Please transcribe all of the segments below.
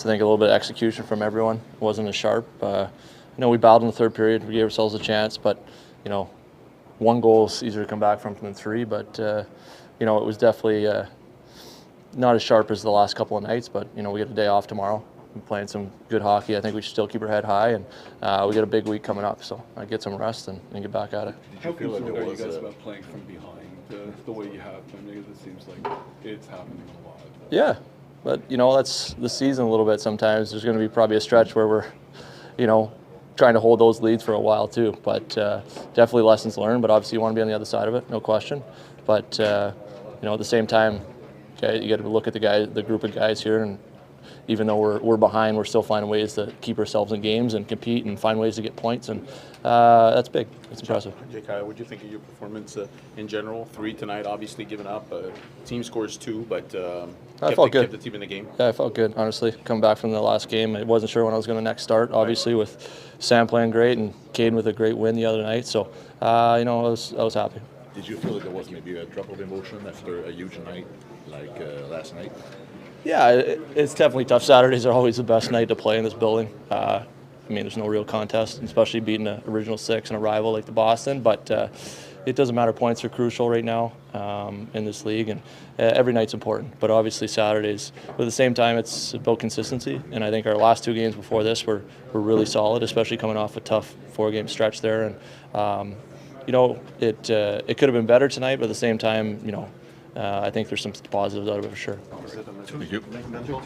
I think a little bit of execution from everyone. It wasn't as sharp. We battled in the third period. We gave ourselves a chance, but, one goal is easier to come back from than three. But, it was definitely not as sharp as the last couple of nights. But, we get a day off tomorrow. We're playing some good hockey. I think we should still keep our head high, and we got a big week coming up. So I get some rest and get back at it. How concerned are you guys about playing from behind the way you have been? Because it seems like it's happening a lot. Yeah. But, that's the season a little bit sometimes. There's going to be probably a stretch where we're, trying to hold those leads for a while too. But definitely lessons learned. But obviously you want to be on the other side of it, no question. But, at the same time, you got to look at the group of guys here. And even though we're behind, we're still finding ways to keep ourselves in games and compete and find ways to get points. And that's big. It's impressive. Jake, what do you think of your performance in general? 3 tonight, obviously giving up. Team scores 2, but I felt good. Kept the team in the game. Yeah, I felt good, honestly. Coming back from the last game, I wasn't sure when I was going to next start, obviously, with Sam playing great and Caden with a great win the other night. So, I was happy. Did you feel like there was maybe a drop of emotion after a huge night like last night? Yeah, it's definitely tough. Saturdays are always the best night to play in this building. There's no real contest, especially beating an original 6 and a rival like the Boston. But it doesn't matter. Points are crucial right now in this league, and every night's important. But obviously Saturdays. But at the same time, it's about consistency. And I think our last 2 games before this were really solid, especially coming off a tough 4-game stretch there. And it could have been better tonight, but at the same time, I think there's some positives out of it for sure. Thank you.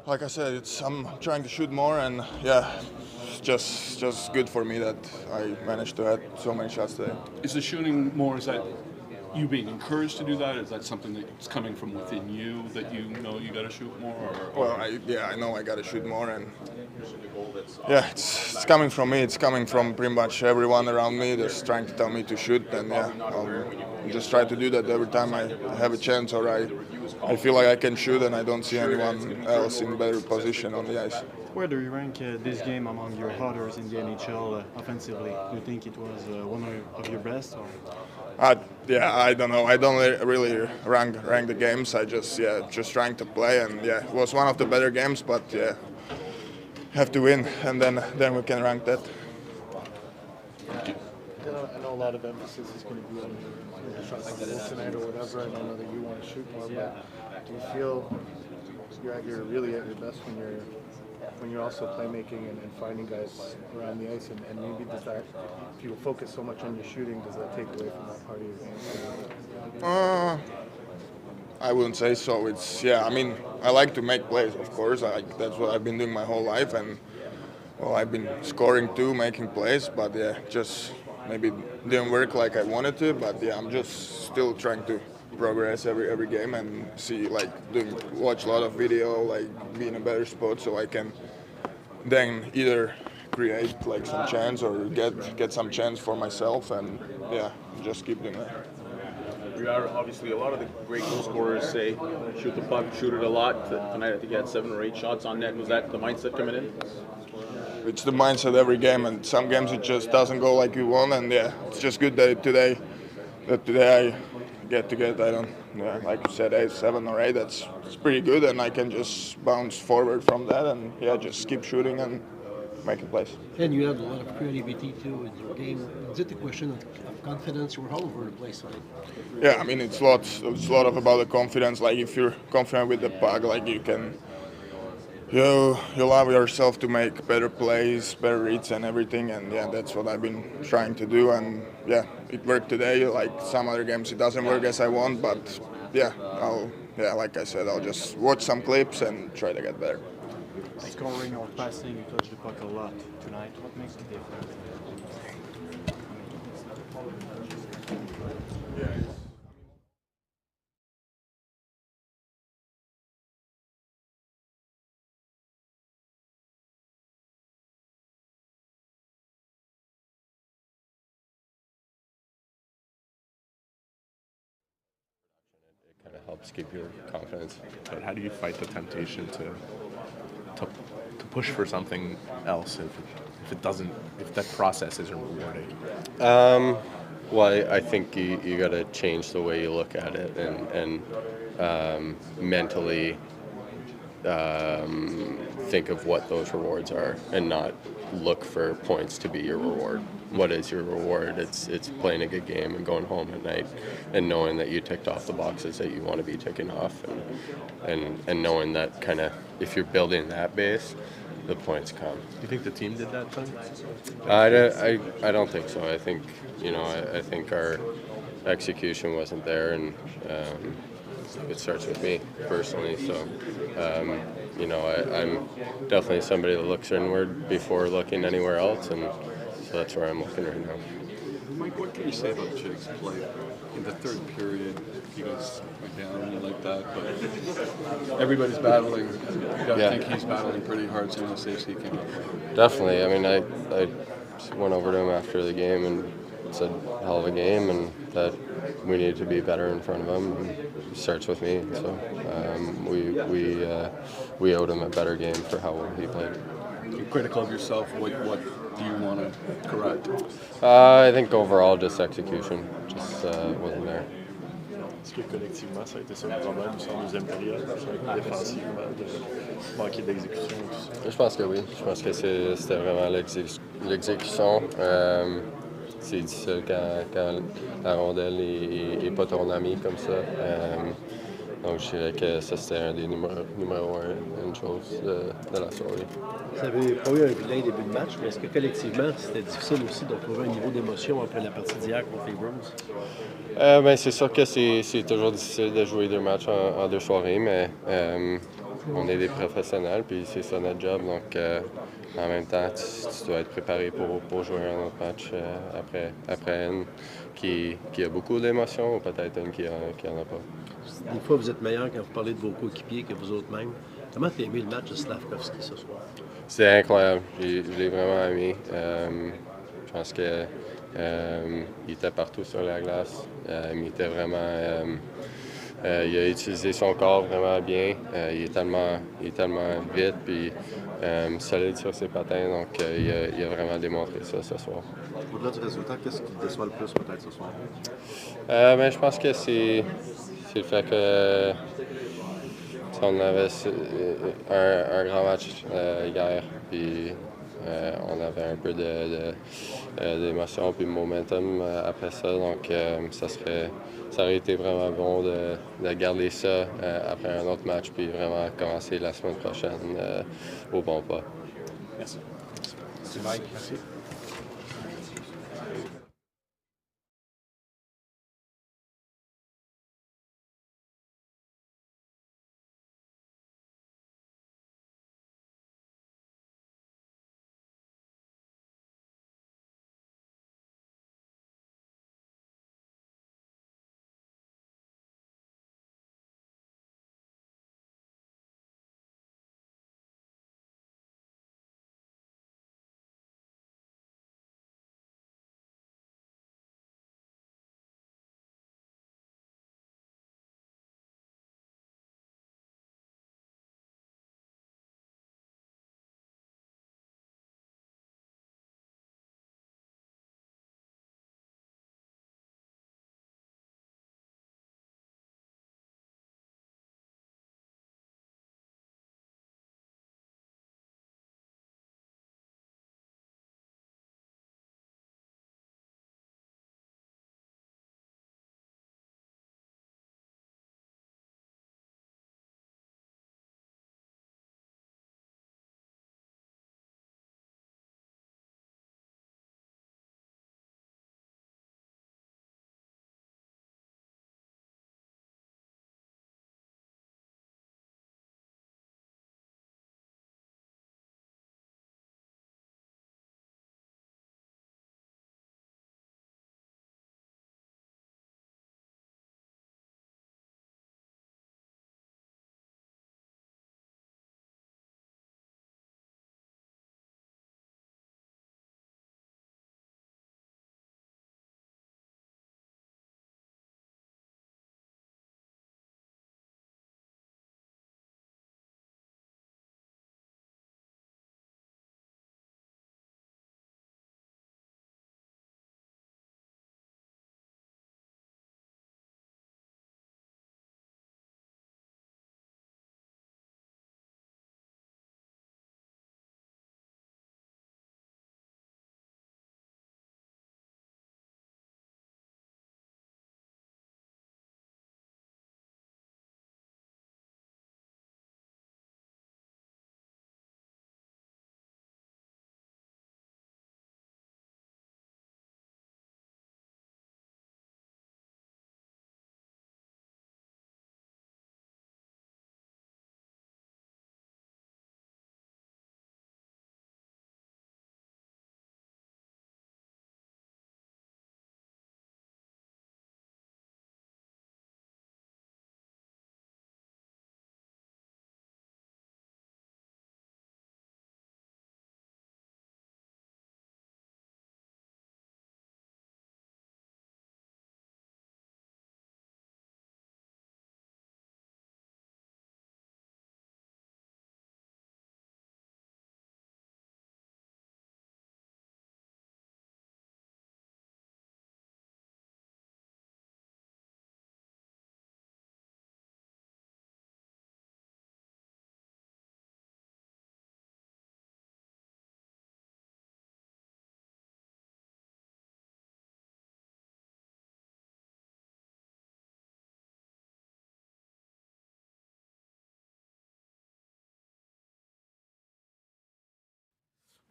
Like I said, I'm trying to shoot more, and it's just good for me that I managed to add so many shots today. Is the shooting more? Is that you being encouraged to do that? Is that something that's coming from within you that you know you got to shoot more? I know I got to shoot more, and it's coming from me. It's coming from pretty much everyone around me that's trying to tell me to shoot, and I'll just try to do that every time I have a chance or I feel like I can shoot and I don't see anyone else in better position on the ice. Where do you rank this game among your others in the NHL offensively? Do you think it was one of your best? Or? I don't know. I don't really rank the games. I just trying to play, and it was one of the better games, but have to win, and then we can rank that. I know a lot of emphasis is going to be on your shots on goal tonight or whatever, and I know that you want to shoot more, but do you feel you're really at your best when you're also playmaking and finding guys around the ice, and maybe does that, if you focus so much on your shooting, does that take away from that part of your game? I wouldn't say so. I like to make plays, of course. That's what I've been doing my whole life, and I've been scoring too, making plays, but just maybe didn't work like I wanted to. But I'm just still trying to progress every game and see, watch a lot of video, be in a better spot so I can then either create some chance or get some chance for myself, and just keep doing that. We are obviously a lot of the great goal scorers say shoot the puck, shoot it a lot. Tonight I think you had 7 or 8 shots on net. Was that the mindset coming in? It's the mindset every game, and some games it just doesn't go like you want, and it's just good that today I get like you said, 7 or 8. It's pretty good, and I can just bounce forward from that, and just keep shooting and making plays. And you have a lot of creativity too in your game. Is it a question of confidence? You're all over the place, right? Yeah, it's a lot about the confidence. If you're confident with the puck, you can. You allow yourself to make better plays, better reads and everything, and that's what I've been trying to do, and it worked today. Some other games it doesn't work as I want, but like I said, I'll just watch some clips and try to get better. Scoring or passing, you touch the puck a lot tonight. What makes the difference? kind of helps keep your confidence. But how do you fight the temptation to push for something else if that process isn't rewarding? Well, I think you got to change the way you look at it and mentally think of what those rewards are and not look for points to be your reward. What is your reward? It's playing a good game and going home at night and knowing that you ticked off the boxes that you want to be ticking off and knowing that kind of if you're building that base, the points come. Do you think the team did that, Tony? I don't think so. I think I think our execution wasn't there, and it starts with me personally. So I'm definitely somebody that looks inward before looking anywhere else, and so that's where I'm looking right now. Mike, what can you say about Jake's play? In the third period, you guys went down like that, but everybody's battling. You got to think he's battling pretty hard, so many saves he came up with. Definitely. I mean, I went over to him after the game and said, hell of a game, and that we need to be better in front of him. And it starts with me. So we owed him a better game for how well he played. You're critical of yourself. What do you want to correct? I think overall, just execution just wasn't there. Est-ce que collectivement, ça a été ça le problème en deuxième période, défensivement, de manquer d'exécution et tout ça? Je pense que oui. Je pense que c'était vraiment l'exécution. C'est difficile quand la rondelle n'est pas ton ami comme ça. Donc je dirais que ça c'était un des numéro un, une chose de la soirée. Vous n'avez pas eu un vilain début de match, mais est-ce que collectivement, c'était difficile aussi de trouver un niveau d'émotion après la partie d'hier contre les Bruins? Ben, c'est sûr que c'est toujours difficile de jouer 2 matchs en 2 soirées, mais on est des professionnels, puis c'est ça notre job. Donc, en même temps, tu dois être préparé pour jouer un autre match après une qui a beaucoup d'émotions ou peut-être une qui en a pas. Des fois, vous êtes meilleur quand vous parlez de vos coéquipiers que vous autres mêmes. Comment tu as aimé le match de Slafkovsky ce soir? C'est incroyable. Je l'ai vraiment aimé. Je pense que il était partout sur la glace. Il était vraiment... il a utilisé son corps vraiment bien. Il est tellement vite puis solide sur ses patins. Donc, il a vraiment démontré ça ce soir. Au-delà du résultat, qu'est-ce qui te déçoit le plus peut-être ce soir? Ben, je pense que c'est le fait que on avait un grand match hier, puis on avait un peu d'émotion puis de momentum après ça, donc ça aurait été vraiment bon de garder ça après un autre match puis vraiment commencer la semaine prochaine au bon pas. Merci. Merci Mike. Merci.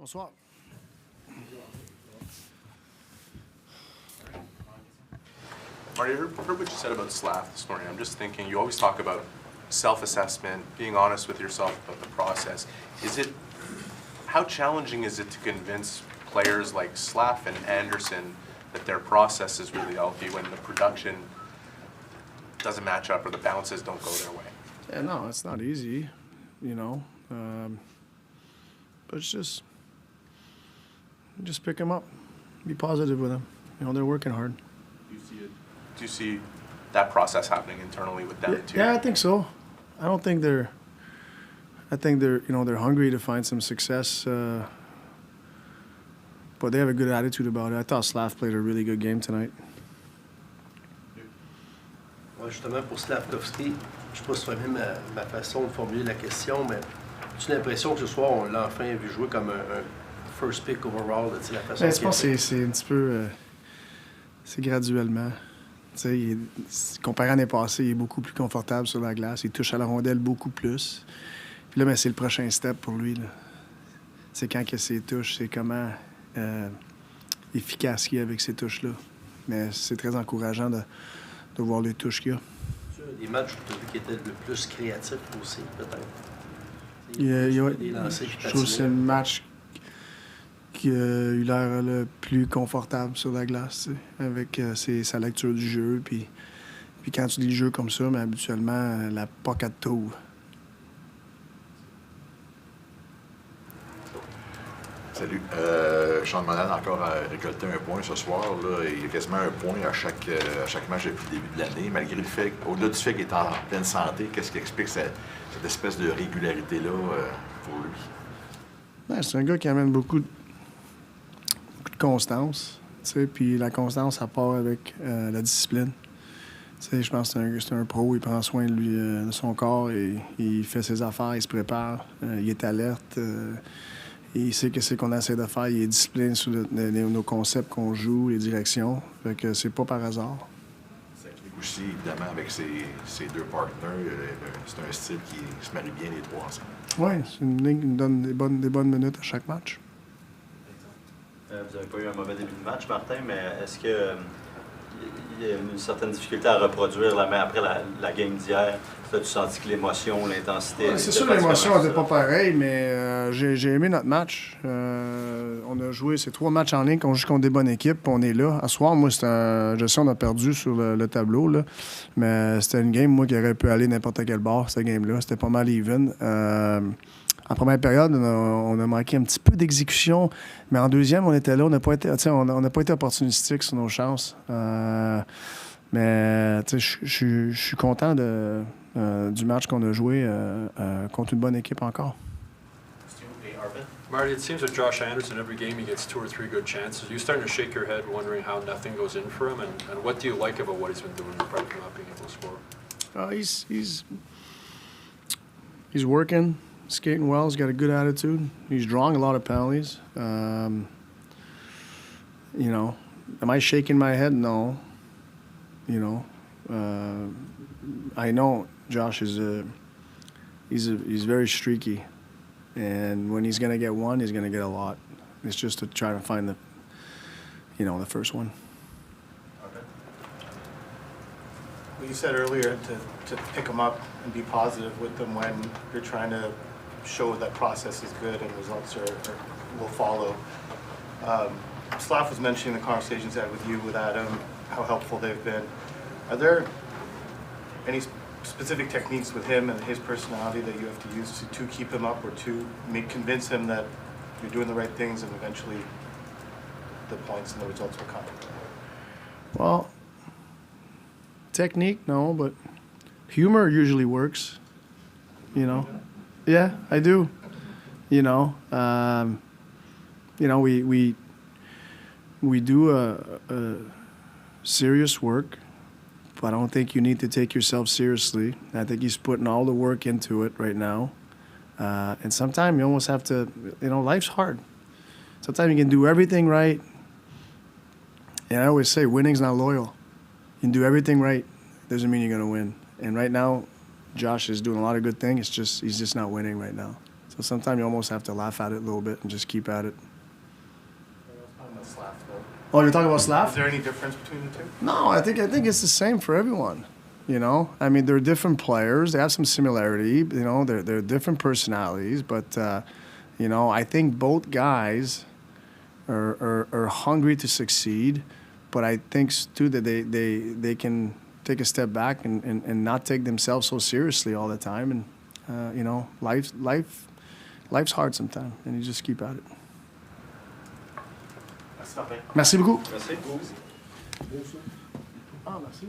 Bonsoir. Marty, I heard what you said about Slav this morning. I'm just thinking, you always talk about self-assessment, being honest with yourself about the process. How challenging is it to convince players like Slav and Anderson that their process is really healthy when the production doesn't match up or the bounces don't go their way? Yeah, no, it's not easy, you know. But it's just pick them up. Be positive with them. You know, they're working hard. Do you see that process happening internally with them too? Yeah, I think so. I think they're they're hungry to find some success. But they have a good attitude about it. I thought Slav played a really good game tonight. Ouais, justement, pour Slafkovsky, je ne sais pas si c'est ma façon de formuler la question, mais as-tu l'impression que ce soir, on l'a enfin vu jouer comme un first pick overall, la façon Je pense que c'est un petit peu... c'est graduellement. Comparé à l'année passée, il est beaucoup plus confortable sur la glace. Il touche à la rondelle beaucoup plus. Puis là, c'est le prochain step pour lui. C'est quand que ses touches, c'est comment efficace il est avec ces touches-là. Mais c'est très encourageant de voir les touches qu'il y a. Des matchs où tu as vu qu'il était le plus créatif aussi, peut-être? Je trouve que c'est le match qui a eu l'air le plus confortable sur la glace, avec sa lecture du jeu. Puis quand tu lis le jeu comme ça, mais habituellement, la pocket t'ouvre. Salut. Sean Monahan a encore récolté un point ce soir. Là. Il y a quasiment un point à chaque match depuis le début de l'année, malgré le fait, au-delà du fait qu'il est en pleine santé, qu'est-ce qui explique cette espèce de régularité-là pour lui? Ben, c'est un gars qui amène beaucoup de constance. Puis la constance, ça part avec la discipline. Je pense que c'est un pro, il prend soin de, lui, de son corps, et il fait ses affaires, il se prépare, il est alerte. Il sait que c'est qu'on essaie de faire. Il est discipliné sur nos concepts qu'on joue, les directions. Fait que c'est pas par hasard. Ça explique aussi, évidemment, avec ses deux partenaires, c'est un style qui se marie bien les trois ensemble. Oui, c'est une ligne qui nous donne des bonnes minutes à chaque match. Vous n'avez pas eu un mauvais début de match, Martin, mais est-ce que il y a une certaine difficulté à reproduire après la game d'hier? As-tu senti que l'émotion, l'intensité... Ouais, c'est sûr que l'émotion n'était pas pareille, mais j'ai aimé notre match. On a joué ces 3 matchs en ligne qu'on joue contre des bonnes équipes, puis on est là. À ce soir, moi, je sais on a perdu sur le tableau, là, mais c'était une game, moi, qui aurait pu aller n'importe quel bord, cette game-là. C'était pas mal even. En première période, on a manqué un petit peu d'exécution, mais en deuxième, on était là. On n'a pas été opportunistique sur nos chances. Mais je suis content du match qu'on a joué contre une bonne équipe encore. Marty, it seems with Josh Anderson, every game he gets 2 or 3 good chances. Are you starting to shake your head wondering how nothing goes in for him? And what do you like about what he's been doing apart from not being able to score? He's working, skating well. He's got a good attitude. He's drawing a lot of penalties. Am I shaking my head? No. I know Josh is he's very streaky, and when he's going to get one, he's going to get a lot. It's just to try to find the first one. Well, you said earlier to pick them up and be positive with them when you're trying to show that process is good and results will follow. Slav was mentioning the conversations he had with you, with Adam, how helpful they've been. Are there any specific techniques with him and his personality that you have to use to keep him up, or to convince him that you're doing the right things and eventually the points and the results will come? Well, technique, no, but humor usually works. Yeah, I do. We do serious work, but I don't think you need to take yourself seriously. I think he's putting all the work into it right now. And sometimes you almost have to, life's hard. Sometimes you can do everything right. And I always say, winning's not loyal. You can do everything right, doesn't mean you're going to win. And right now, Josh is doing a lot of good things. He's just not winning right now. So sometimes you almost have to laugh at it a little bit and just keep at it. Oh, you're talking about Slav? Is there any difference between the two? No, I think it's the same for everyone. You know, I mean, they're different players. They have some similarity. You know, they're different personalities. But you know, I think both guys are hungry to succeed. But I think too that they can take a step back and not take themselves so seriously all the time. And you know, life's hard sometimes, and you just keep at it. Merci beaucoup. Merci. Ah, merci.